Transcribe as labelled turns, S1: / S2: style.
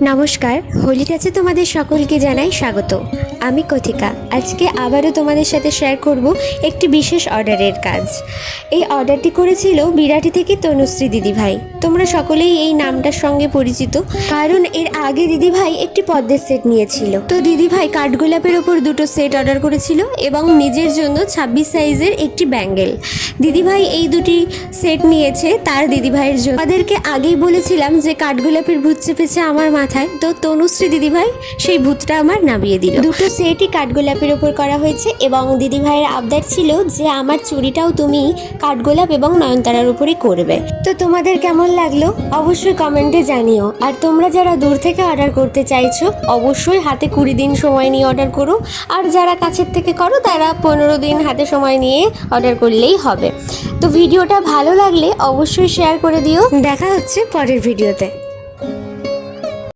S1: নমস্কার, হোলি টাচে তোমাদের সকলকে জানাই স্বাগত। আমি কথিকা। আজকে আবারও তোমাদের সাথে শেয়ার করব একটি বিশেষ অর্ডারের কাজ। এই অর্ডারটি করেছিল বিরাটি থেকে তনুশ্রী দিদিভাই। তোমরা সকলেই এই নামটার সঙ্গে পরিচিত, কারণ এর আগে দিদিভাই একটি পদ্মের সেট নিয়েছিল। তো দিদিভাই কাঠগোলাপের ওপর দুটো সেট অর্ডার করেছিল এবং নিজের জন্য 26 সাইজের একটি ব্যাঙ্গেল। দিদিভাই এই দুটি সেট নিয়েছে তার দিদিভাইয়ের জন্য। তাদেরকে আগেই বলেছিলাম যে কাঠগোলাপের ভূত চেপেছে আমার মাথায়, তো তনুশ্রী দিদিভাই সেই ভূতটা আমার নামিয়ে দিল। দুটো সেটই কাঠগোলাপের ওপর করা হয়েছে এবং দিদিভাইয়ের আবদার ছিল যে আমার চুড়িটাও তুমি কাঠগোলাপ এবং নয়নতারার উপরই করবে। তো তোমাদের কেমন লাগলো অবশ্যই কমেন্টে জানিও। আর তোমরা যারা দূর থেকে অর্ডার করতে চাইছো অবশ্যই হাতে 20 দিন সময় নিয়ে অর্ডার করো, আর যারা কাছের থেকে করো তারা 15 দিন হাতে সময় নিয়ে অর্ডার করলেই হবে। তো ভিডিওটা ভালো লাগলে অবশ্যই শেয়ার করে দিও। দেখা হচ্ছে পরের ভিডিওতে।